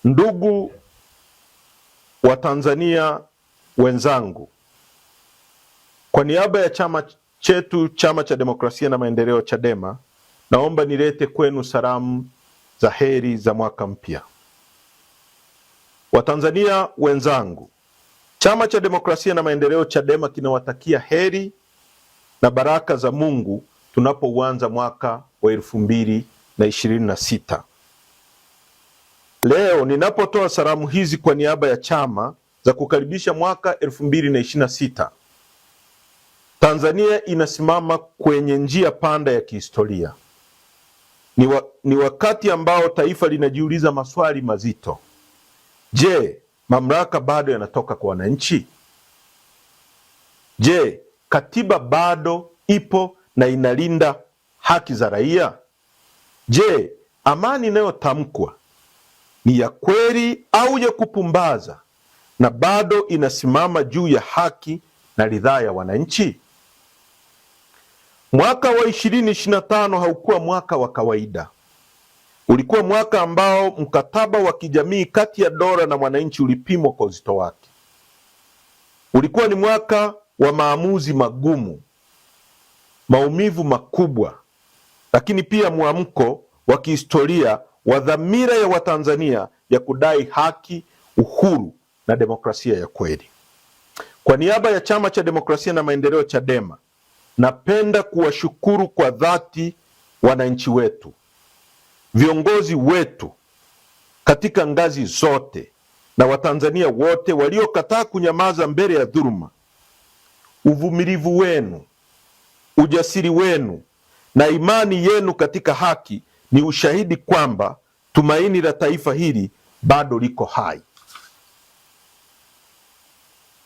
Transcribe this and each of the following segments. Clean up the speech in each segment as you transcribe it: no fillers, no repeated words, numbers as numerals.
Ndugu wa Tanzania wenzangu, kwa niaba ya chama chetu, Chama cha Demokrasia na Maendeleo Chadema, naomba nilete kwenu salamu za heri za mwaka mpya. Watanzania wenzangu, Chama cha Demokrasia na Maendeleo Chadema kinawatakia heri na baraka za Mungu tunapouanza mwaka wa 2026. Leo ninapotoa salamu hizi kwa niaba ya chama za kukaribisha mwaka 2026, Tanzania inasimama kwenye njia panda ya kihistoria. Ni wakati ambao taifa linajiuliza maswali mazito. Je, mamlaka bado yanatoka kwa wananchi? Je, katiba bado ipo na inalinda haki za raia? Je, amani inayotamkwa ni ya kweli au ya kupumbaza na bado inasimama juu ya haki na ridhaa ya wananchi? Mwaka wa 2025 haukuwa mwaka wa kawaida. Ulikuwa mwaka ambao mkataba wa kijamii kati ya dola na mwananchi ulipimwa kwa uzito wake. Ulikuwa ni mwaka wa maamuzi magumu, maumivu makubwa, lakini pia mwamko wa kihistoria wa dhamira ya Watanzania ya kudai haki, uhuru na demokrasia ya kweli. Kwa niaba ya Chama cha Demokrasia na Maendeleo Chadema, napenda kuwashukuru kwa dhati wananchi wetu, viongozi wetu katika ngazi zote na Watanzania wote waliokataa kunyamaza mbele ya dhuluma. Uvumilivu wenu, ujasiri wenu na imani yenu katika haki ni ushahidi kwamba tumaini la taifa hili bado liko hai.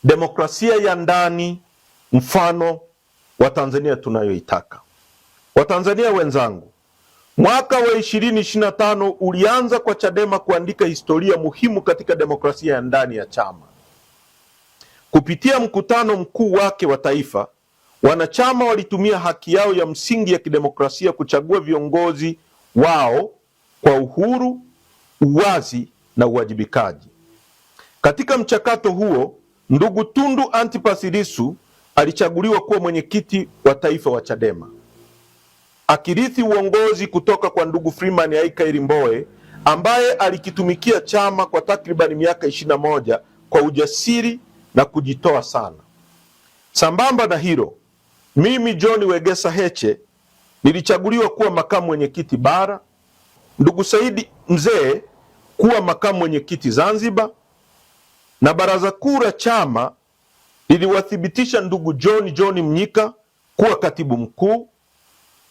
Demokrasia ya ndani, mfano wa Tanzania tunayoitaka. Watanzania wenzangu, mwaka wa 2025 ulianza kwa Chadema kuandika historia muhimu katika demokrasia ya ndani ya chama. Kupitia mkutano mkuu wake wa taifa, wanachama walitumia haki yao ya msingi ya kidemokrasia kuchagua viongozi wao kwa uhuru, uwazi na uwajibikaji. Katika mchakato huo, ndugu Tundu Antipas Lissu alichaguliwa kuwa mwenyekiti wa taifa wa Chadema, akirithi uongozi kutoka kwa ndugu Freeman Aikaeli Mbowe ambaye alikitumikia chama kwa takribani miaka 21 kwa ujasiri na kujitoa sana. Sambamba na hilo, mimi John Wegesa Heche nilichaguliwa kuwa makamu mwenyekiti bara, ndugu Saidi Mzee kuwa makamu mwenyekiti Zanzibar, na baraza kuu la chama liliwathibitisha ndugu John Mnyika kuwa katibu mkuu,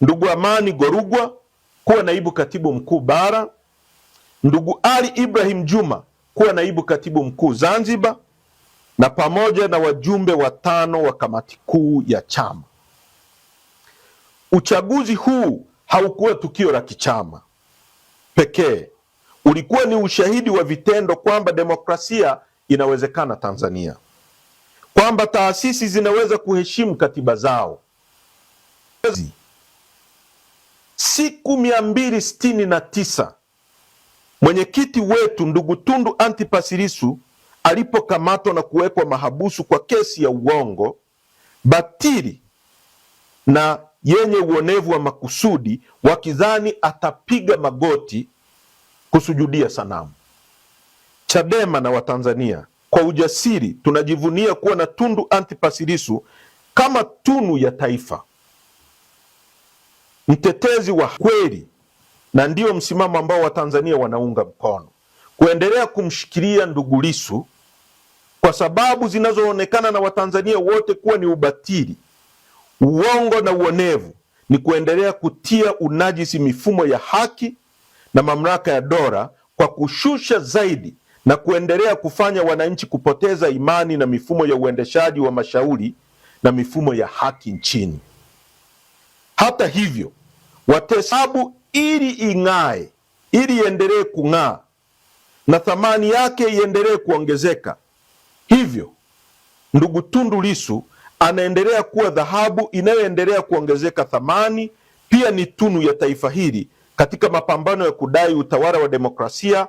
ndugu Amani Gorugwa kuwa naibu katibu mkuu bara, ndugu Ali Ibrahim Juma kuwa naibu katibu mkuu Zanzibar, na pamoja na wajumbe 5 wa kamati kuu ya chama. Uchaguzi huu haukuwa tukio la kichama pekee. Ulikuwa ni ushahidi wa vitendo kwamba demokrasia inawezekana Tanzania, kwamba taasisi zinaweza kuheshimu katiba zao. Siku 269 mwenyekiti wetu ndugu Tundu Antipas Lissu alipokamatwa na kuwekwa mahabusu kwa kesi ya uongo, batili na yenye uonevu wa makusudi, wakidhani atapiga magoti kusujudia sanamu. Chadema na Watanzania kwa ujasiri tunajivunia kuwa na Tundu Antipas Lissu kama tunu ya taifa, mtetezi wa kweli, na ndio msimamo ambao Watanzania wanaunga mkono. Kuendelea kumshikilia ndugu Lissu kwa sababu zinazoonekana na Watanzania wote kuwa ni ubatili, uongo na uonevu ni kuendelea kutia unajisi mifumo ya haki na mamlaka ya dola kwa kushusha zaidi na kuendelea kufanya wananchi kupoteza imani na mifumo ya uendeshaji wa mashauri na mifumo ya haki nchini. Hata hivyo, watesabu ili ing'ae, ili iendelee kung'aa na thamani yake iendelee kuongezeka. Hivyo, ndugu Tundu Lissu anaendelea kuwa dhahabu inayoendelea kuongezeka thamani, pia ni tunu ya taifa hili katika mapambano ya kudai utawala wa demokrasia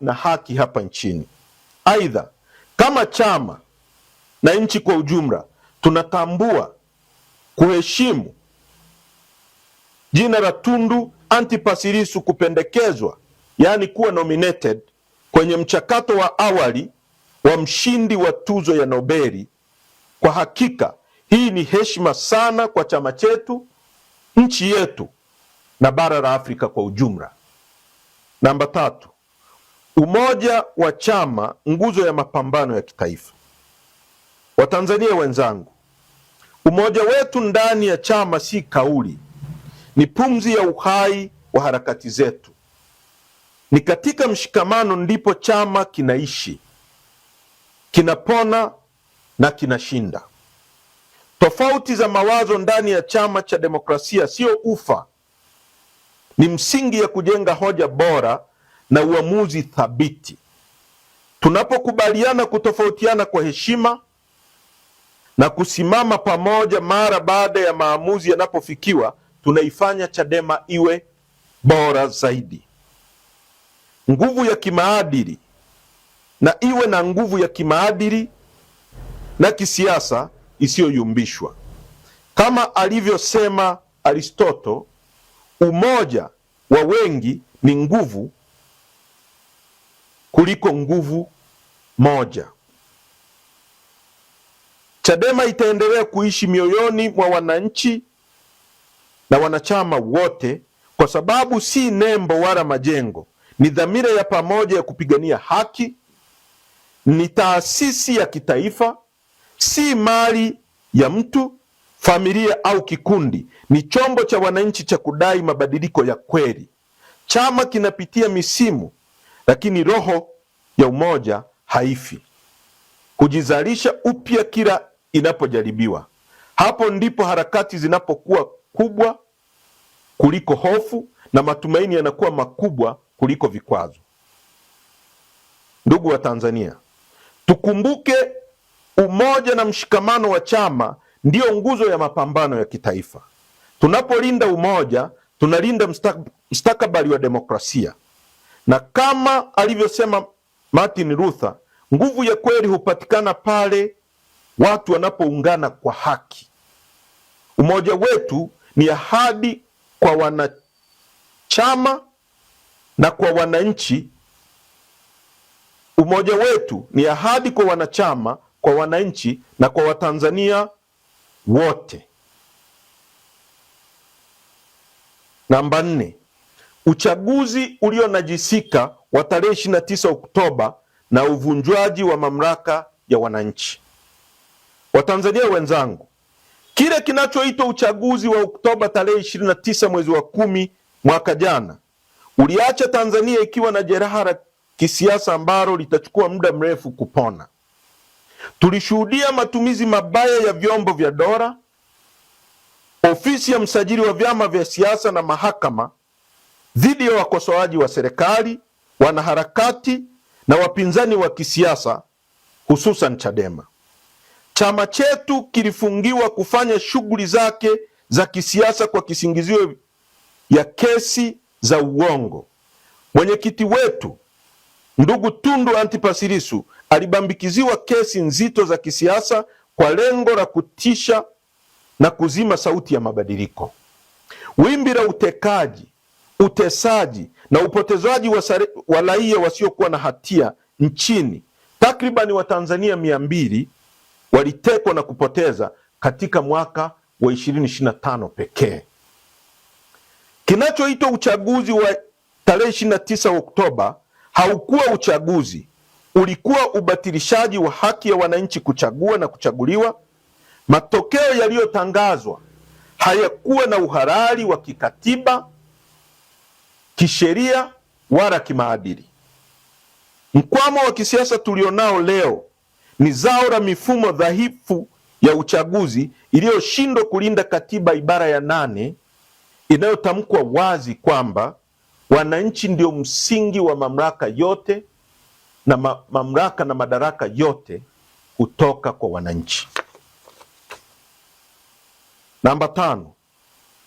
na haki hapa nchini. Aidha, kama chama na nchi kwa ujumla, tunatambua kuheshimu jina la Tundu Antipas Lissu kupendekezwa, yaani kuwa nominated kwenye mchakato wa awali wa mshindi wa tuzo ya Nobeli. Kwa hakika hii ni heshima sana kwa chama chetu, nchi yetu na bara la Afrika kwa ujumla. Namba 3, umoja wa chama, nguzo ya mapambano ya kitaifa. Watanzania wenzangu, umoja wetu ndani ya chama si kauli, ni pumzi ya uhai wa harakati zetu. Ni katika mshikamano ndipo chama kinaishi, kinapona na kinashinda. Tofauti za mawazo ndani ya Chama cha Demokrasia sio ufa, ni msingi ya kujenga hoja bora na uamuzi thabiti. Tunapokubaliana kutofautiana kwa heshima na kusimama pamoja mara baada ya maamuzi yanapofikiwa, tunaifanya Chadema iwe bora zaidi. Nguvu ya kimaadili, na iwe na nguvu ya kimaadili na kisiasa isiyoyumbishwa. Kama alivyosema Aristoto, umoja wa wengi ni nguvu kuliko nguvu moja. Chadema itaendelea kuishi mioyoni mwa wananchi na wanachama wote, kwa sababu si nembo wala majengo, ni dhamira ya pamoja ya kupigania haki. Ni taasisi ya kitaifa, si mali ya mtu, familia au kikundi. Ni chombo cha wananchi cha kudai mabadiliko ya kweli. Chama kinapitia misimu, lakini roho ya umoja haifi, kujizalisha upya kila inapojaribiwa. Hapo ndipo harakati zinapokuwa kubwa kuliko hofu na matumaini yanakuwa makubwa kuliko vikwazo. Ndugu wa Tanzania, tukumbuke umoja na mshikamano wa chama ndiyo nguzo ya mapambano ya kitaifa. Tunapolinda umoja, tunalinda mustakabali wa demokrasia. Na kama alivyosema Martin Luther, nguvu ya kweli hupatikana pale watu wanapoungana kwa haki. Umoja wetu ni ahadi kwa wanachama na kwa wananchi. Umoja wetu ni ahadi kwa wanachama, kwa wananchi na kwa Watanzania wote. Namba 4, uchaguzi ulionajisika wa tarehe 29 Oktoba na uvunjwaji wa mamlaka ya wananchi. Watanzania wenzangu, kile kinachoitwa uchaguzi wa Oktoba tarehe 29 mwezi wa 10 mwaka jana uliacha Tanzania ikiwa na jeraha la kisiasa ambalo litachukua muda mrefu kupona. Tulishuhudia matumizi mabaya ya vyombo vya dola, ofisi ya msajili wa vyama vya siasa na mahakama dhidi ya wakosoaji wa serikali, wanaharakati na wapinzani wa kisiasa, hususan Chadema. Chama chetu kilifungiwa kufanya shughuli zake za kisiasa kwa kisingizio ya kesi za uongo. Mwenyekiti wetu ndugu Tundu Antipas Lissu alibambikiziwa kesi nzito za kisiasa kwa lengo la kutisha na kuzima sauti ya mabadiliko. Wimbi la utekaji, utesaji na upotezwaji wa raia wasiokuwa na hatia nchini, takribani Watanzania 200 walitekwa na kupoteza katika mwaka wa 2025 pekee. Kinachoitwa uchaguzi wa tarehe 29 Oktoba haukuwa uchaguzi, ulikuwa ubatilishaji wa haki ya wananchi kuchagua na kuchaguliwa. Matokeo yaliyotangazwa hayakuwa na uhalali wa kikatiba, kisheria wala kimaadili. Mkwamo wa kisiasa tulionao leo ni zao la mifumo dhaifu ya uchaguzi iliyoshindwa kulinda katiba ibara ya 8 inayotamkwa wazi kwamba wananchi ndio msingi wa mamlaka yote na mamlaka na madaraka yote kutoka kwa wananchi. Namba 5,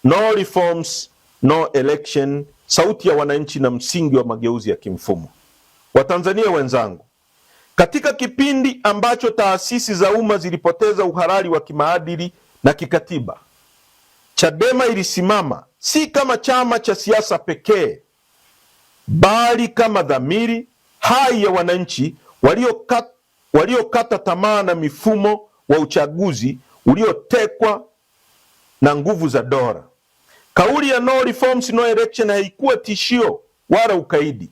no reforms, no election, sauti ya wananchi na msingi wa mageuzi ya kimfumo. Watanzania wenzangu, katika kipindi ambacho taasisi za umma zilipoteza uhalali wa kimaadili na kikatiba, Chadema ilisimama si kama chama cha siasa pekee, bali kama dhamiri hai ya wananchi waliokata tamaa na mifumo wa uchaguzi uliotekwa na nguvu za dola. Kauli ya no reforms no election haikuwa tishio wala ukaidi.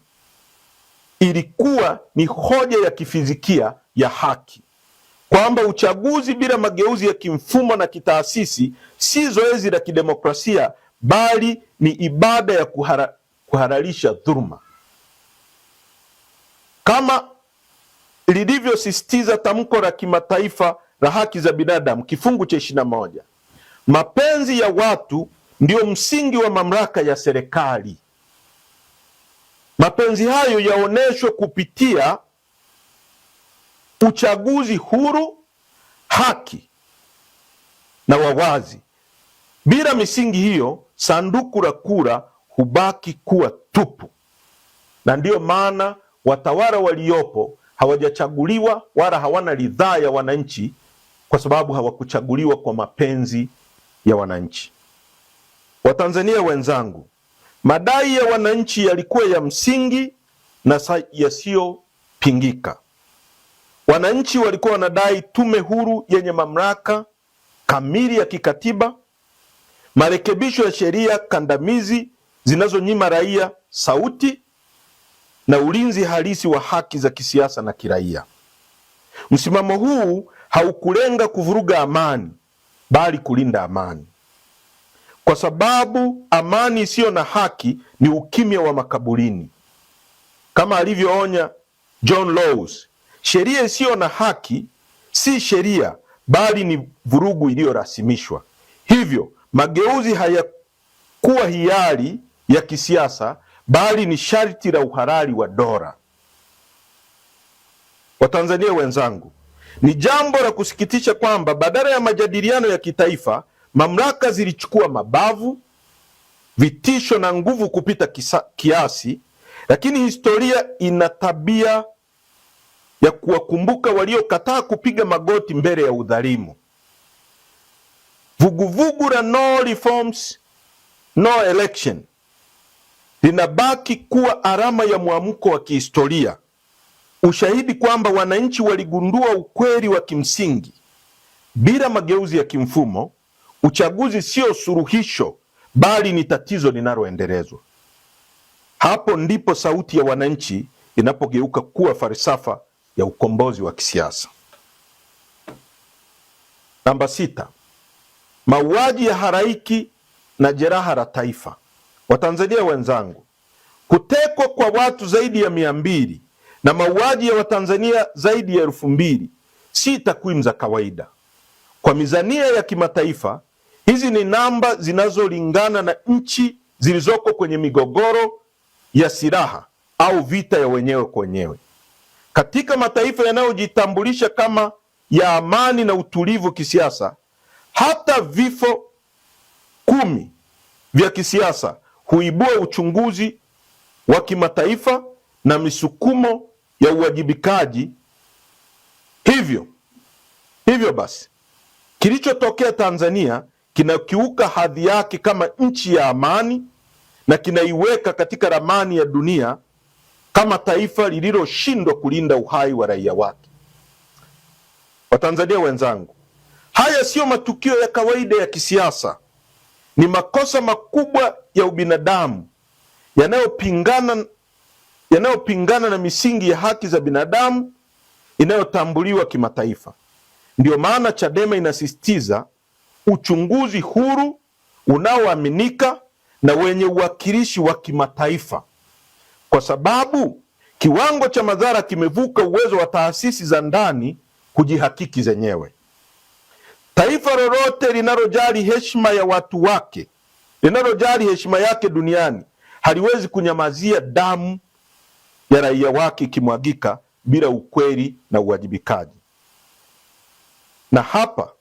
Ilikuwa ni hoja ya kifizikia ya haki, kwamba uchaguzi bila mageuzi ya kimfumo na kitaasisi si zoezi la kidemokrasia, bali ni ibada ya kuhalalisha dhuluma. Kama lilivyosisitiza tamko la kimataifa la haki za binadamu kifungu cha 21, mapenzi ya watu ndio msingi wa mamlaka ya serikali. Mapenzi hayo yaoneshwe kupitia uchaguzi huru, haki na wawazi. Bila misingi hiyo, sanduku la kura hubaki kuwa tupu, na ndiyo maana watawala waliopo hawajachaguliwa wala hawana ridhaa ya wananchi, kwa sababu hawakuchaguliwa kwa mapenzi ya wananchi. Watanzania wenzangu, madai ya wananchi yalikuwa ya msingi na yasiyopingika. Wananchi walikuwa wanadai tume huru yenye mamlaka kamili ya kikatiba, marekebisho ya sheria kandamizi zinazonyima raia sauti, na ulinzi halisi wa haki za kisiasa na kiraia. Msimamo huu haukulenga kuvuruga amani, bali kulinda amani, kwa sababu amani isiyo na haki ni ukimya wa makaburini. Kama alivyoonya John Laws, sheria isiyo na haki si sheria, bali ni vurugu iliyorasimishwa. Hivyo mageuzi hayakuwa hiari ya kisiasa, bali ni sharti la uhalali wa dola. Watanzania wenzangu, ni jambo la kusikitisha kwamba badala ya majadiliano ya kitaifa, mamlaka zilichukua mabavu, vitisho na nguvu kupita kiasi. Lakini historia ina tabia ya kuwakumbuka waliokataa kupiga magoti mbele ya udhalimu. Vuguvugu la no reforms no election linabaki kuwa alama ya mwamko wa kihistoria, ushahidi kwamba wananchi waligundua ukweli wa kimsingi: bila mageuzi ya kimfumo, uchaguzi sio suluhisho, bali ni tatizo linaloendelezwa. Hapo ndipo sauti ya wananchi inapogeuka kuwa falsafa ya ukombozi wa kisiasa. Namba 6, mauaji ya halaiki na jeraha la taifa. Watanzania wenzangu, kutekwa kwa watu zaidi ya 200 na mauaji ya Watanzania zaidi ya 2000 si takwimu za kawaida. Kwa mizania ya kimataifa, hizi ni namba zinazolingana na nchi zilizoko kwenye migogoro ya silaha au vita ya wenyewe kwa wenyewe. Katika mataifa yanayojitambulisha kama ya amani na utulivu kisiasa, hata vifo 10 vya kisiasa huibua uchunguzi wa kimataifa na misukumo ya uwajibikaji. Hivyo basi, kilichotokea Tanzania kinakiuka hadhi yake kama nchi ya amani na kinaiweka katika ramani ya dunia kama taifa lililoshindwa kulinda uhai wa raia wake. Watanzania wenzangu, haya siyo matukio ya kawaida ya kisiasa. Ni makosa makubwa ya ubinadamu yanayopingana na misingi ya haki za binadamu inayotambuliwa kimataifa. Ndiyo maana Chadema inasisitiza uchunguzi huru, unaoaminika na wenye uwakilishi wa kimataifa, kwa sababu kiwango cha madhara kimevuka uwezo wa taasisi za ndani kujihakiki zenyewe. Taifa lolote linalojali heshima ya watu wake, linalojali heshima yake duniani, haliwezi kunyamazia damu ya raia wake ikimwagika bila ukweli na uwajibikaji. Na hapa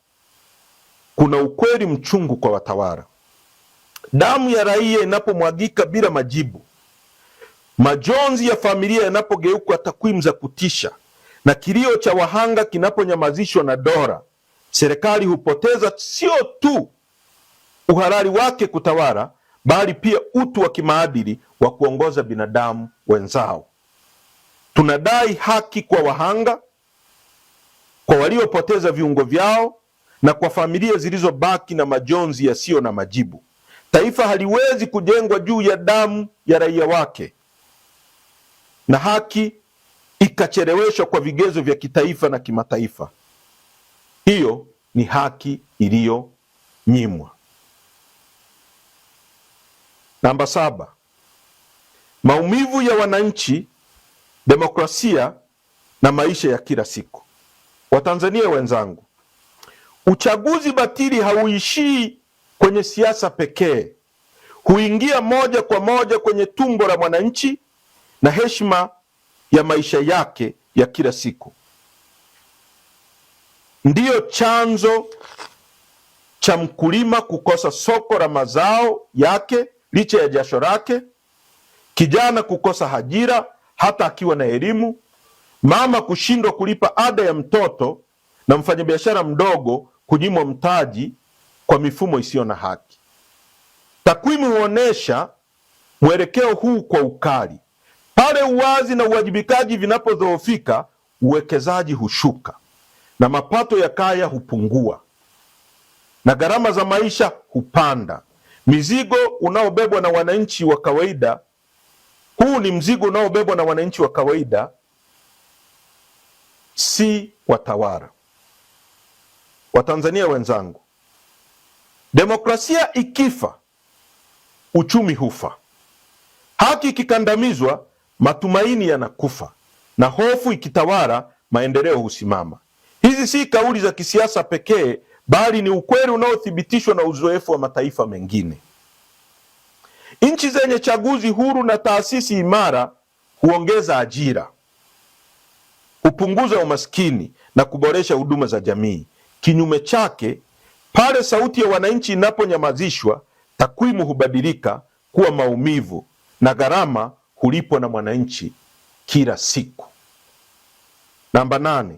kuna ukweli mchungu kwa watawala. Damu ya raia inapomwagika bila majibu, majonzi ya familia yanapogeuka takwimu za kutisha na kilio cha wahanga kinaponyamazishwa na dola, serikali hupoteza sio tu uhalali wake kutawala, bali pia utu wa kimaadili wa kuongoza binadamu wenzao. Tunadai haki kwa wahanga, kwa waliopoteza viungo vyao, na kwa familia zilizobaki na majonzi yasiyo na majibu. Taifa haliwezi kujengwa juu ya damu ya raia wake na haki ikacheleweshwa kwa vigezo vya kitaifa na kimataifa. Hiyo ni haki iliyonyimwa. Namba 7, maumivu ya wananchi, demokrasia na maisha ya kila siku. Watanzania wenzangu, uchaguzi batili hauishii kwenye siasa pekee, huingia moja kwa moja kwenye tumbo la mwananchi na heshima ya maisha yake ya kila siku. Ndiyo chanzo cha mkulima kukosa soko la mazao yake licha ya jasho lake, kijana kukosa ajira hata akiwa na elimu, mama kushindwa kulipa ada ya mtoto, na mfanyabiashara mdogo kunyimwa mtaji kwa mifumo isiyo na haki. Takwimu huonesha mwelekeo huu kwa ukali. Pale uwazi na uwajibikaji vinapodhoofika, uwekezaji hushuka na mapato ya kaya hupungua na gharama za maisha hupanda. Mizigo unaobebwa na wananchi wa kawaida, huu ni mzigo unaobebwa na wananchi wa kawaida, si watawala. Watanzania wenzangu, demokrasia ikifa, uchumi hufa. Haki ikikandamizwa, matumaini yanakufa, na hofu ikitawala, maendeleo husimama. Hizi si kauli za kisiasa pekee, bali ni ukweli unaothibitishwa na uzoefu wa mataifa mengine. Nchi zenye chaguzi huru na taasisi imara huongeza ajira, hupunguza umaskini na kuboresha huduma za jamii. Kinyume chake, pale sauti ya wananchi inaponyamazishwa, takwimu hubadilika kuwa maumivu na gharama hulipwa na mwananchi kila siku. Namba 8,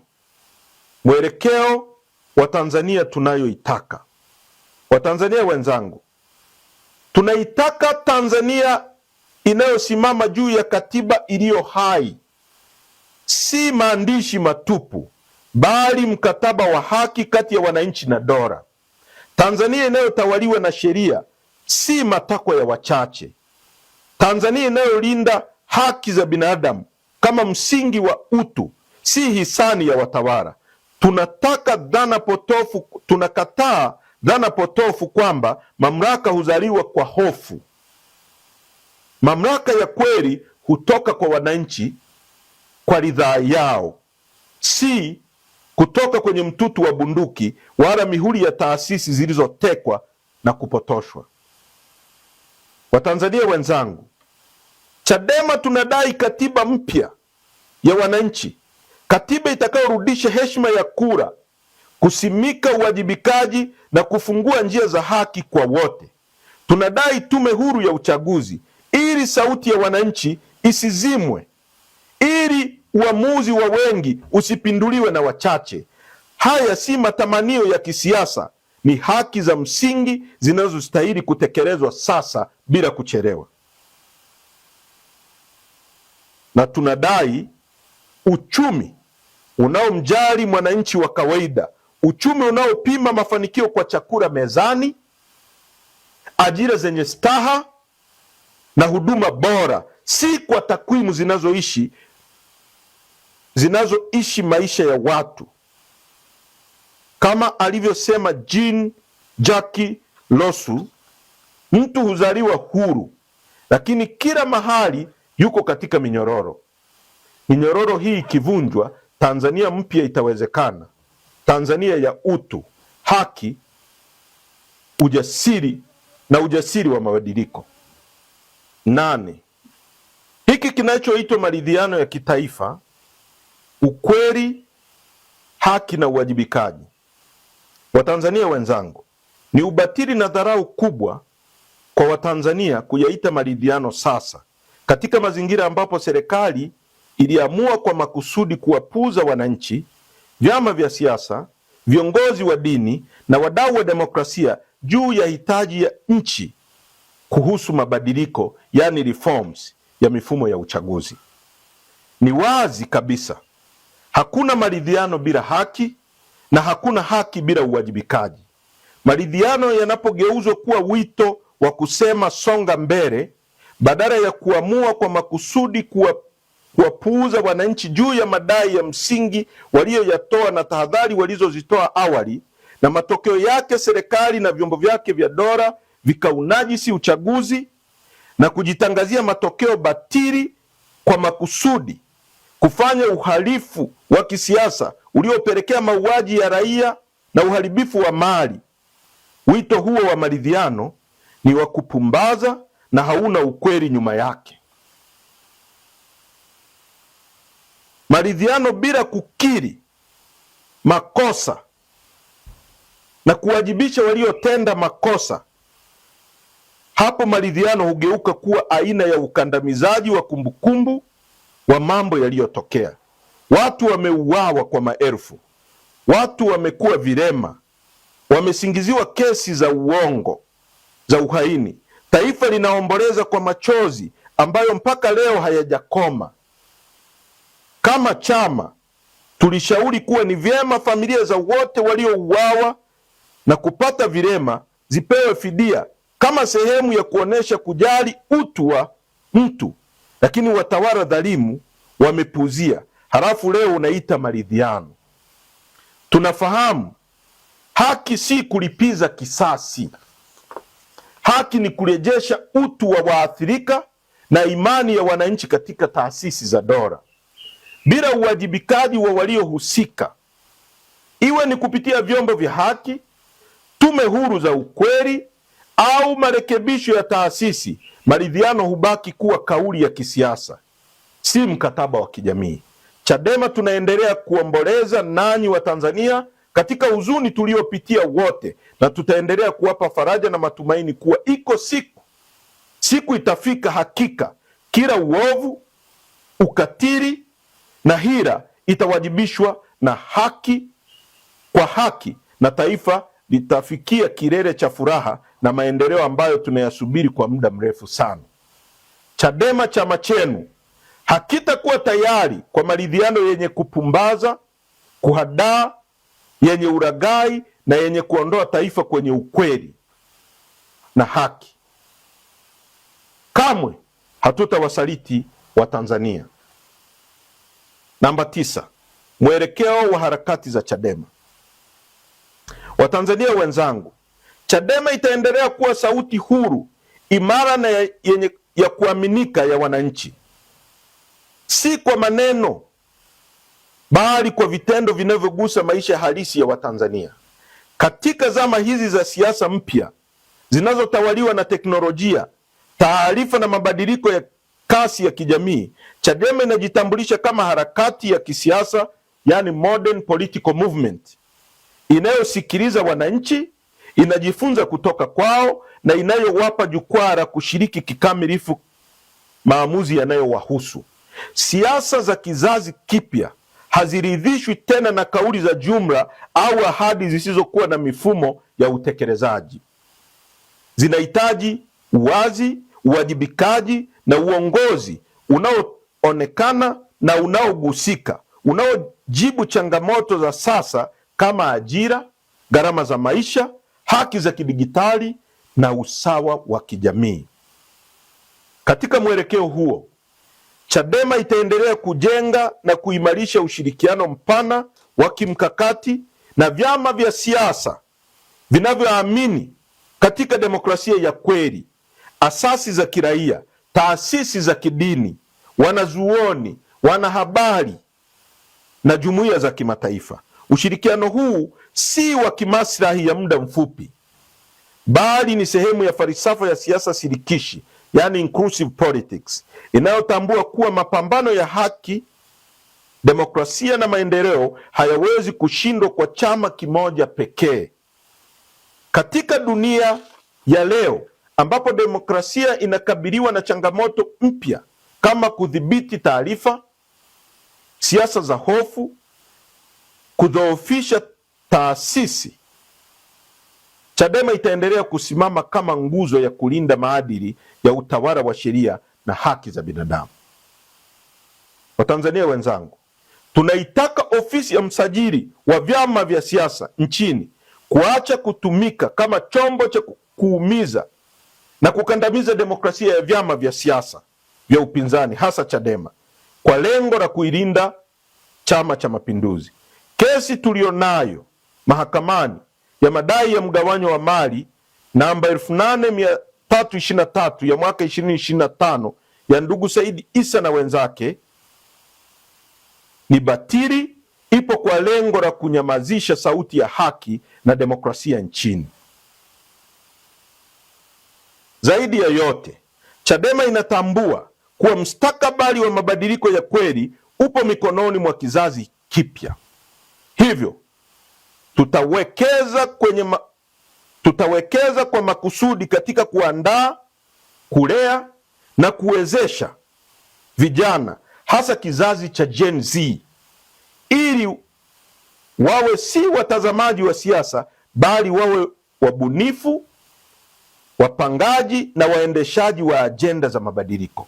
mwelekeo wa Tanzania tunayoitaka. Watanzania wenzangu, tunaitaka Tanzania inayosimama juu ya katiba iliyo hai, si maandishi matupu, bali mkataba wa haki kati ya wananchi na dola. Tanzania inayotawaliwa na sheria, si matakwa ya wachache. Tanzania inayolinda haki za binadamu kama msingi wa utu, si hisani ya watawala. Tunakataa dhana potofu kwamba mamlaka huzaliwa kwa hofu. Mamlaka ya kweli hutoka kwa wananchi kwa ridhaa yao, si kutoka kwenye mtutu wa bunduki wala mihuri ya taasisi zilizotekwa na kupotoshwa. Watanzania wenzangu, Chadema tunadai katiba mpya ya wananchi, katiba itakayorudisha heshima ya kura, kusimika uwajibikaji na kufungua njia za haki kwa wote. Tunadai tume huru ya uchaguzi ili sauti ya wananchi isizimwe, ili uamuzi wa wengi usipinduliwe na wachache. Haya si matamanio ya kisiasa, ni haki za msingi zinazostahili kutekelezwa sasa bila kuchelewa. Na tunadai uchumi unaomjali mwananchi wa kawaida, uchumi unaopima mafanikio kwa chakula mezani, ajira zenye staha na huduma bora, si kwa takwimu zinazoishi maisha ya watu. Kama alivyosema Jean Jacques Rousseau, mtu huzaliwa huru, lakini kila mahali yuko katika minyororo. Minyororo hii ikivunjwa, Tanzania mpya itawezekana. Tanzania ya utu, haki, ujasiri wa mabadiliko. 8, hiki kinachoitwa maridhiano ya kitaifa, ukweli, haki na uwajibikaji. Watanzania wenzangu, ni ubatili na dharau kubwa kwa Watanzania kuyaita maridhiano sasa. katika mazingira ambapo serikali iliamua kwa makusudi kuwapuuza wananchi, vyama vya siasa, viongozi wa dini na wadau wa demokrasia juu ya hitaji ya nchi kuhusu mabadiliko, yani reforms ya mifumo ya uchaguzi. Ni wazi kabisa hakuna maridhiano bila haki na hakuna haki bila uwajibikaji. Maridhiano yanapogeuzwa kuwa wito wa kusema songa mbele, badala ya kuamua kwa makusudi kuwapuuza wananchi juu ya madai ya msingi walioyatoa na tahadhari walizozitoa awali, na matokeo yake serikali na vyombo vyake vya dola vikaunajisi uchaguzi na kujitangazia matokeo batili kwa makusudi, kufanya uhalifu wa kisiasa uliopelekea mauaji ya raia na uharibifu wa mali. Wito huo wa maridhiano ni wa kupumbaza na hauna ukweli nyuma yake. Maridhiano bila kukiri makosa na kuwajibisha waliotenda makosa, hapo maridhiano hugeuka kuwa aina ya ukandamizaji wa kumbukumbu wa mambo yaliyotokea. Watu wameuawa kwa maelfu, watu wamekuwa vilema, wamesingiziwa kesi za uongo, za uhaini. Taifa linaomboleza kwa machozi ambayo mpaka leo hayajakoma. Kama chama tulishauri kuwa ni vyema familia za wote waliouawa na kupata vilema zipewe fidia kama sehemu ya kuonesha kujali utu wa mtu, lakini watawala dhalimu wamepuuzia. Halafu leo unaita maridhiano. Tunafahamu haki si kulipiza kisasi. Haki ni kurejesha utu wa waathirika na imani ya wananchi katika taasisi za dola. Bila uwajibikaji wa waliohusika, iwe ni kupitia vyombo vya haki, tume huru za ukweli au marekebisho ya taasisi, maridhiano hubaki kuwa kauli ya kisiasa, si mkataba wa kijamii. Chadema tunaendelea kuomboleza nanyi wa Tanzania katika huzuni tuliopitia wote, na tutaendelea kuwapa faraja na matumaini kuwa iko siku itafika, hakika kila uovu, ukatili na hila itawajibishwa na haki kwa haki, na taifa litafikia kilele cha furaha na maendeleo ambayo tunayasubiri kwa muda mrefu sana. Chadema, chama chenu, hakitakuwa tayari kwa maridhiano yenye kupumbaza, kuhadaa, yenye ulaghai na yenye kuondoa taifa kwenye ukweli na haki. Kamwe hatutawasaliti wa Tanzania. Namba 9, mwelekeo wa harakati za Chadema. Watanzania wenzangu, Chadema itaendelea kuwa sauti huru, imara na yenye ya kuaminika ya wananchi, si kwa maneno bali kwa vitendo vinavyogusa maisha halisi ya Watanzania. Katika zama hizi za siasa mpya zinazotawaliwa na teknolojia, taarifa na mabadiliko ya kasi ya kijamii, Chadema inajitambulisha kama harakati ya kisiasa, yani modern political movement, inayosikiliza wananchi, inajifunza kutoka kwao na inayowapa jukwaa la kushiriki kikamilifu maamuzi yanayowahusu. Siasa za kizazi kipya haziridhishwi tena na kauli za jumla au ahadi zisizokuwa na mifumo ya utekelezaji. Zinahitaji uwazi, uwajibikaji na uongozi unaoonekana na unaogusika, unaojibu changamoto za sasa kama ajira, gharama za maisha, haki za kidijitali na usawa wa kijamii. Katika mwelekeo huo, Chadema itaendelea kujenga na kuimarisha ushirikiano mpana wa kimkakati na vyama vya siasa vinavyoamini katika demokrasia ya kweli, asasi za kiraia, taasisi za kidini, wanazuoni, wanahabari na jumuiya za kimataifa. Ushirikiano huu si wa kimaslahi ya muda mfupi, bali ni sehemu ya falsafa ya siasa shirikishi, yani inclusive politics, inayotambua kuwa mapambano ya haki, demokrasia na maendeleo hayawezi kushindwa kwa chama kimoja pekee. Katika dunia ya leo ambapo demokrasia inakabiliwa na changamoto mpya, kama kudhibiti taarifa, siasa za hofu, kudhoofisha taasisi, Chadema itaendelea kusimama kama nguzo ya kulinda maadili ya utawala wa sheria na haki za binadamu. Watanzania wenzangu, tunaitaka ofisi ya msajili wa vyama vya siasa nchini kuacha kutumika kama chombo cha kuumiza na kukandamiza demokrasia ya vyama vya siasa vya upinzani, hasa Chadema, kwa lengo la kuilinda Chama cha Mapinduzi. Kesi tulionayo mahakamani ya madai ya mgawanyo wa mali namba 8323 ya mwaka 2025 ya ndugu Said Issa na wenzake ni batili, ipo kwa lengo la kunyamazisha sauti ya haki na demokrasia nchini. Zaidi ya yote, Chadema inatambua kuwa mustakabali wa mabadiliko ya kweli upo mikononi mwa kizazi kipya. Hivyo tutawekeza kwa makusudi katika kuandaa, kulea na kuwezesha vijana, hasa kizazi cha Gen Z, ili wawe si watazamaji wa siasa, bali wawe wabunifu, wapangaji na waendeshaji wa ajenda za mabadiliko.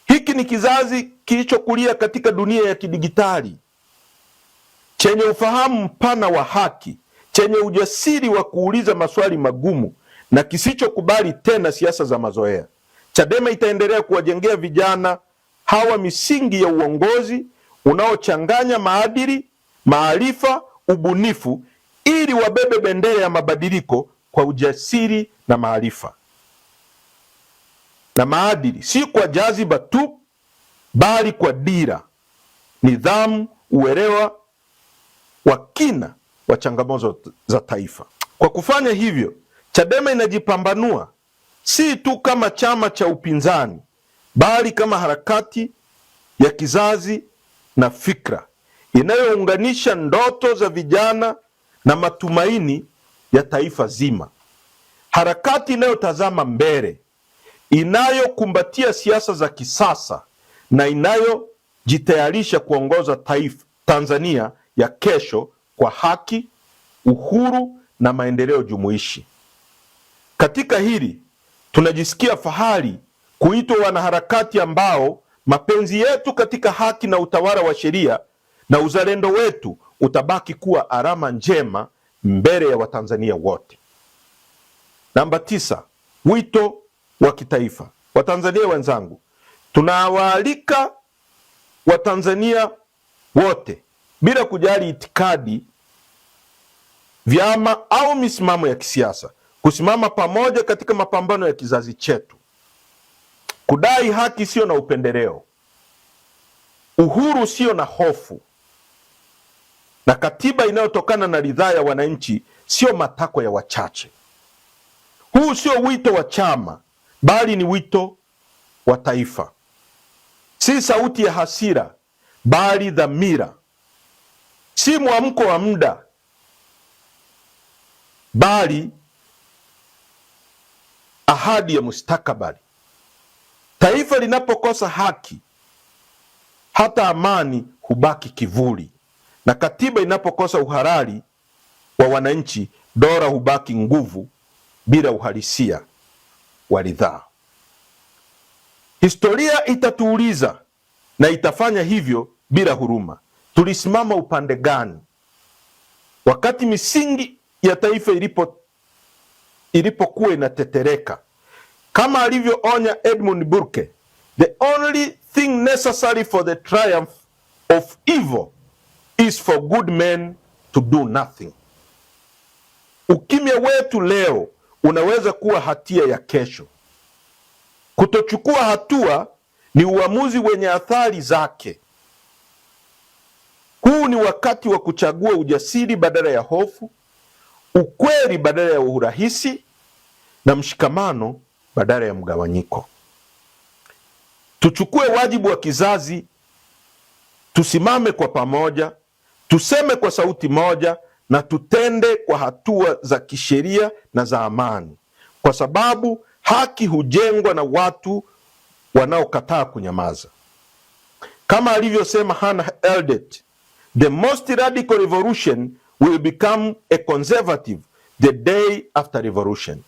Hiki ni kizazi kilichokulia katika dunia ya kidigitali, chenye ufahamu mpana wa haki, chenye ujasiri wa kuuliza maswali magumu na kisichokubali tena siasa za mazoea. Chadema itaendelea kuwajengea vijana hawa misingi ya uongozi unaochanganya maadili, maarifa, ubunifu, ili wabebe bendera ya mabadiliko kwa ujasiri na maarifa na maadili, si kwa jaziba tu, bali kwa dira, nidhamu, uelewa wa kina wa changamoto za taifa. Kwa kufanya hivyo, Chadema inajipambanua si tu kama chama cha upinzani, bali kama harakati ya kizazi na fikra inayounganisha ndoto za vijana na matumaini ya taifa zima. Harakati inayotazama mbele, inayokumbatia siasa za kisasa na inayojitayarisha kuongoza Tanzania ya kesho kwa haki, uhuru na maendeleo jumuishi. Katika hili tunajisikia fahari kuitwa wanaharakati ambao mapenzi yetu katika haki na utawala wa sheria na uzalendo wetu utabaki kuwa alama njema mbele ya Watanzania wote. Namba 9, wito wa kitaifa. Watanzania wenzangu, tunawaalika Watanzania wote bila kujali itikadi, vyama au misimamo ya kisiasa kusimama pamoja katika mapambano ya kizazi chetu, kudai haki sio na upendeleo, uhuru sio na hofu, na katiba inayotokana na ridhaa ya wananchi sio matakwa ya wachache. Huu sio wito wa chama, bali ni wito wa taifa. Si sauti ya hasira, bali dhamira. Si mwamko wa muda, bali ahadi ya mustakabali. Taifa linapokosa haki, hata amani hubaki kivuli, na katiba inapokosa uhalali wa wananchi, dola hubaki nguvu bila uhalisia wa ridhaa. Historia itatuuliza, na itafanya hivyo bila huruma, tulisimama upande gani wakati misingi ya taifa ilipokuwa inatetereka. Kama alivyoonya Edmund Burke, the only thing necessary for the triumph of evil is for good men to do nothing. Ukimya wetu leo unaweza kuwa hatia ya kesho. Kutochukua hatua ni uamuzi wenye athari zake. Huu ni wakati wa kuchagua ujasiri badala ya hofu, ukweli badala ya urahisi, na mshikamano badala ya mgawanyiko. Tuchukue wajibu wa kizazi, tusimame kwa pamoja, tuseme kwa sauti moja, na tutende kwa hatua za kisheria na za amani, kwa sababu haki hujengwa na watu wanaokataa kunyamaza. Kama alivyosema Hannah Eldet, the most radical revolution will become a conservative the day after revolution.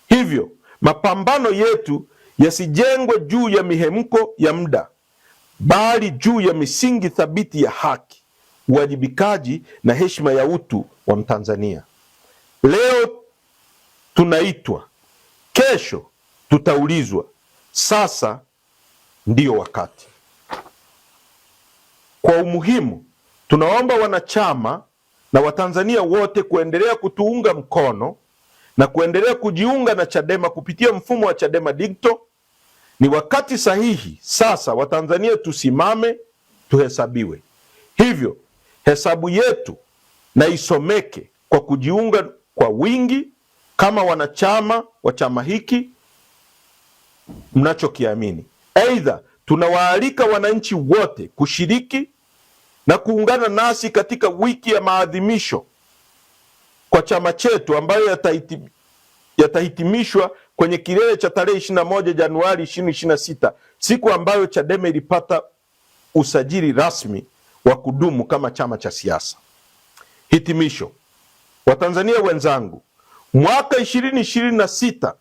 Hivyo mapambano yetu yasijengwe juu ya mihemko ya muda, bali juu ya misingi thabiti ya haki, uwajibikaji na heshima ya utu wa Mtanzania. Leo tunaitwa, kesho tutaulizwa. Sasa ndiyo wakati. Kwa umuhimu, tunaomba wanachama na Watanzania wote kuendelea kutuunga mkono na kuendelea kujiunga na Chadema kupitia mfumo wa Chadema Digital. Ni wakati sahihi sasa Watanzania tusimame, tuhesabiwe. Hivyo hesabu yetu na isomeke kwa kujiunga kwa wingi kama wanachama wa chama hiki mnachokiamini. Aidha, tunawaalika wananchi wote kushiriki na kuungana nasi katika wiki ya maadhimisho kwa chama chetu ambayo yatahitimishwa kwenye kilele cha tarehe 21 Januari 2026, siku ambayo Chadema ilipata usajili rasmi wa kudumu kama chama cha siasa. Hitimisho. Watanzania wenzangu, mwaka 2026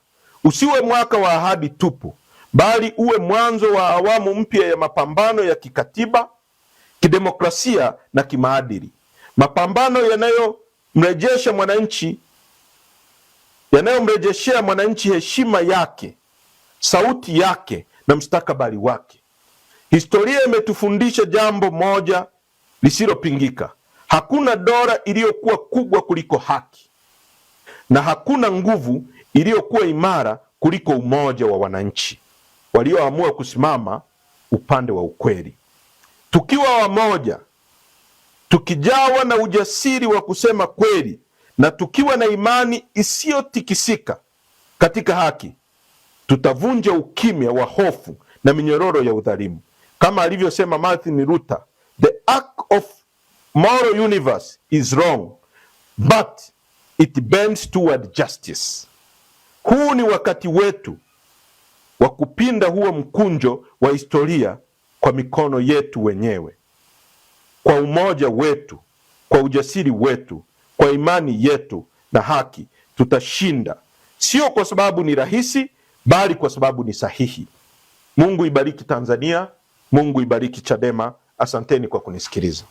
usiwe mwaka wa ahadi tupu, bali uwe mwanzo wa awamu mpya ya mapambano ya kikatiba, kidemokrasia na kimaadili. Mapambano yanayomrejeshea mwananchi heshima yake, sauti yake na mustakabali wake. Historia imetufundisha jambo moja lisilopingika: hakuna dola iliyokuwa kubwa kuliko haki, na hakuna nguvu iliyokuwa imara kuliko umoja wa wananchi walioamua kusimama upande wa ukweli. Tukiwa wamoja, tukijawa na ujasiri wa kusema kweli, na tukiwa na imani isiyotikisika katika haki, tutavunja ukimya wa hofu na minyororo ya udhalimu. Kama alivyosema Martin Luther, the arc of moral universe is wrong, but it bends toward justice. Huu ni wakati wetu wa kupinda huo mkunjo wa historia kwa mikono yetu wenyewe. Kwa umoja wetu, kwa ujasiri wetu, kwa imani yetu na haki, tutashinda. Sio kwa sababu ni rahisi, bali kwa sababu ni sahihi. Mungu ibariki Tanzania, Mungu ibariki Chadema. Asanteni kwa kunisikiliza.